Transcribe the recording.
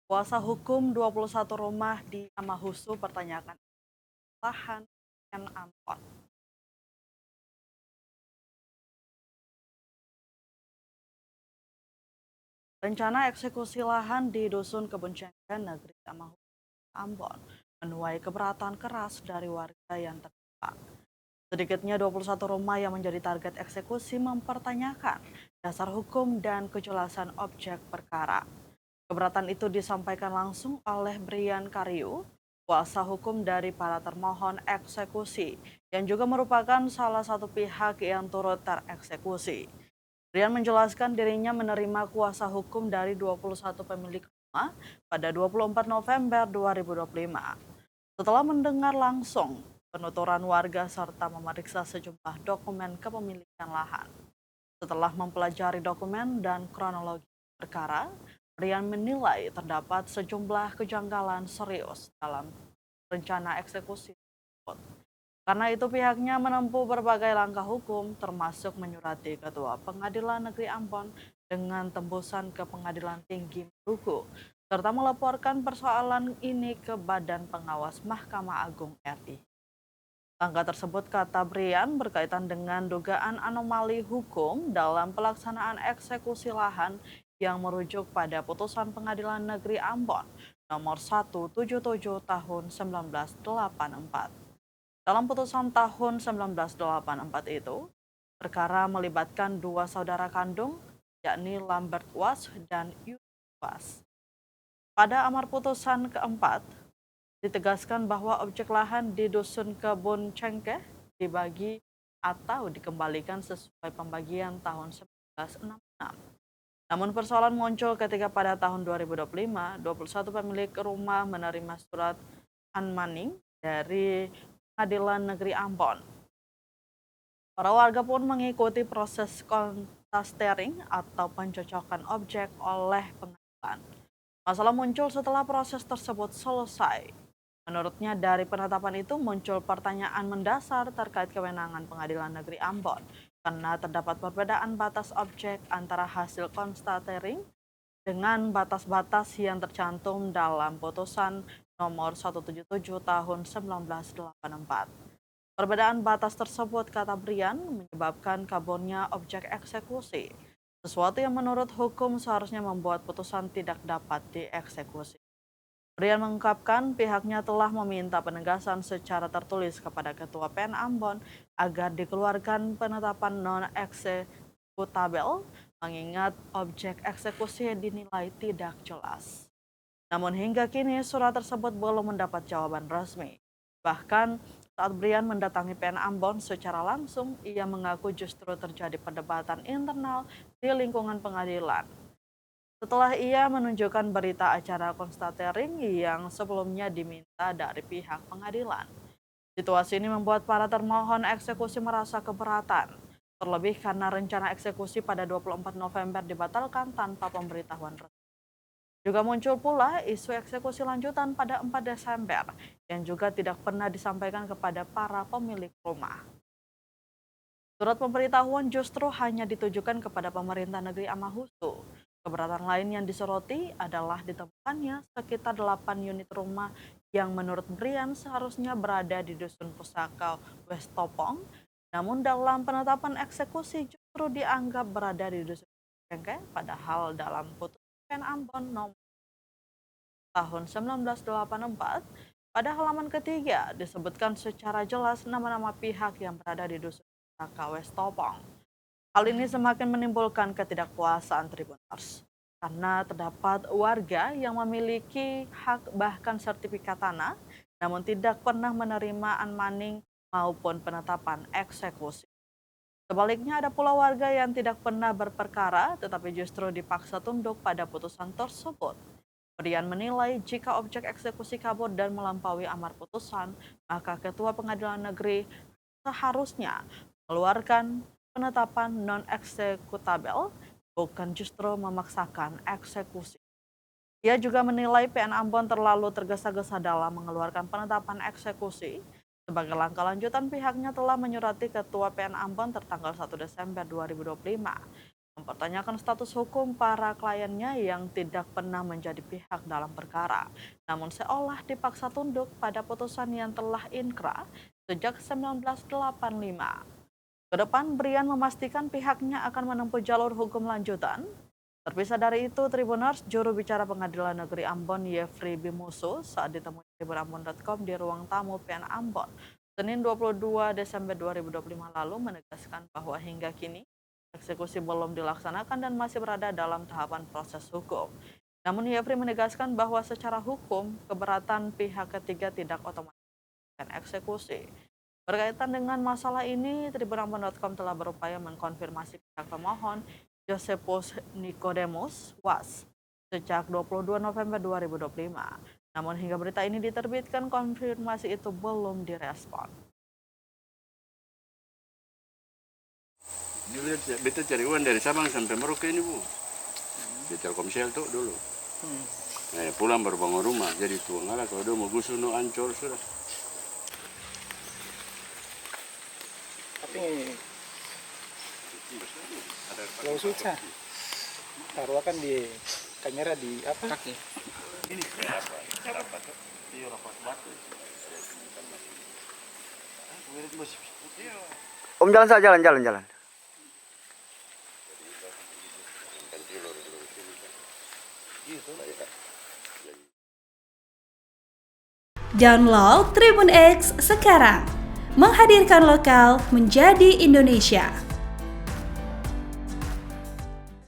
Kuasa hukum 21 rumah di Amahusu pertanyakan lahan dan Ampon. Rencana eksekusi lahan di Dusun Kebun Cengkeh, Negeri Amahusu, Ambon, menuai keberatan keras dari warga yang terdampak. Sedikitnya 21 rumah yang menjadi target eksekusi mempertanyakan dasar hukum dan kejelasan objek perkara. Keberatan itu disampaikan langsung oleh Brian Karyu, kuasa hukum dari para termohon eksekusi, yang juga merupakan salah satu pihak yang turut tereksekusi. Brian menjelaskan dirinya menerima kuasa hukum dari 21 pemilik rumah pada 24 November 2025. Setelah mendengar langsung penuturan warga serta memeriksa sejumlah dokumen kepemilikan lahan. Setelah mempelajari dokumen dan kronologi perkara, Brian menilai terdapat sejumlah kejanggalan serius dalam rencana eksekusi tersebut. Karena itu pihaknya menempuh berbagai langkah hukum termasuk menyurati Ketua Pengadilan Negeri Ambon dengan tembusan ke Pengadilan Tinggi Maluku serta melaporkan persoalan ini ke Badan Pengawas Mahkamah Agung RI. Langkah tersebut, kata Brian, berkaitan dengan dugaan anomali hukum dalam pelaksanaan eksekusi lahan yang merujuk pada putusan Pengadilan Negeri Ambon nomor 177 tahun 1984. Dalam putusan tahun 1984 itu, perkara melibatkan dua saudara kandung, yakni Lambert Was dan Yusuf Was. Pada amar putusan keempat, ditegaskan bahwa objek lahan di Dusun Kebun Cengkeh dibagi atau dikembalikan sesuai pembagian tahun 1966. Namun persoalan muncul ketika pada tahun 2025, 21 pemilik rumah menerima surat unmanning dari Pengadilan Negeri Ambon. Para warga pun mengikuti proses kontastering atau pencocokan objek oleh pengadilan. Masalah muncul setelah proses tersebut selesai. Menurutnya dari penetapan itu muncul pertanyaan mendasar terkait kewenangan Pengadilan Negeri Ambon karena terdapat perbedaan batas objek antara hasil konstatering dengan batas-batas yang tercantum dalam putusan nomor 177 tahun 1984. Perbedaan batas tersebut, kata Brian, menyebabkan kaburnya objek eksekusi, sesuatu yang menurut hukum seharusnya membuat putusan tidak dapat dieksekusi. Brian mengungkapkan pihaknya telah meminta penegasan secara tertulis kepada Ketua PN Ambon agar dikeluarkan penetapan non-eksekutabil mengingat objek eksekusi dinilai tidak jelas. Namun hingga kini surat tersebut belum mendapat jawaban resmi. Bahkan saat Brian mendatangi PN Ambon secara langsung, ia mengaku justru terjadi perdebatan internal di lingkungan pengadilan. Setelah ia menunjukkan berita acara konstatering yang sebelumnya diminta dari pihak pengadilan. Situasi ini membuat para termohon eksekusi merasa keberatan, terlebih karena rencana eksekusi pada 24 November dibatalkan tanpa pemberitahuan resmi. Juga muncul pula isu eksekusi lanjutan pada 4 Desember yang juga tidak pernah disampaikan kepada para pemilik rumah. Surat pemberitahuan justru hanya ditujukan kepada pemerintah negeri Amahusu. Keberatan lain yang disoroti adalah ditemukannya sekitar 8 unit rumah yang menurut Brian seharusnya berada di Dusun Pusaka West Topong. Namun dalam penetapan eksekusi justru dianggap berada di Dusun Cengkeh, padahal dalam putusan Ambon nomor tahun 1984, pada halaman ketiga disebutkan secara jelas nama-nama pihak yang berada di Dusun Pusaka West Topong. Hal ini semakin menimbulkan ketidakpuasan Tribuners karena terdapat warga yang memiliki hak bahkan sertifikat tanah namun tidak pernah menerima unmanning maupun penetapan eksekusi. Sebaliknya ada pula warga yang tidak pernah berperkara tetapi justru dipaksa tunduk pada putusan tersebut. Brian menilai jika objek eksekusi kabur dan melampaui amar putusan, maka Ketua Pengadilan Negeri seharusnya mengeluarkan penetapan non-eksekutabil, bukan justru memaksakan eksekusi. Ia juga menilai PN Ambon terlalu tergesa-gesa dalam mengeluarkan penetapan eksekusi. Sebagai langkah lanjutan, pihaknya telah menyurati Ketua PN Ambon tertanggal 1 Desember 2025 mempertanyakan status hukum para kliennya yang tidak pernah menjadi pihak dalam perkara, namun seolah dipaksa tunduk pada putusan yang telah inkrah sejak 1985. Kedepan, Brian memastikan pihaknya akan menempuh jalur hukum lanjutan. Terpisah dari itu, Tribuners, juru bicara Pengadilan Negeri Ambon, Yefri Bimusu, saat ditemui di berambon.com di ruang tamu PN Ambon, Senin 22 Desember 2025 lalu menegaskan bahwa hingga kini eksekusi belum dilaksanakan dan masih berada dalam tahapan proses hukum. Namun Yefri menegaskan bahwa secara hukum, keberatan pihak ketiga tidak otomatis eksekusi. Berkaitan dengan masalah ini, Tribunambon.com telah berupaya mengkonfirmasi pihak pemohon Josephus Nicodemus Was sejak 22 November 2025. Namun hingga berita ini diterbitkan, konfirmasi itu belum direspon. Beta cari uang dari Sabang sampai Merauke ini, Bu. Di Telkomsel tuh dulu. Pulang baru bangun rumah. Jadi tuang ala kalau dia mau gusur no ancol sudah. Tapi kalau susah taruh kan di kamera di apa kaki ini rapat batu. Om jalan saja, jalan. Download Tribun X sekarang, menghadirkan lokal menjadi Indonesia.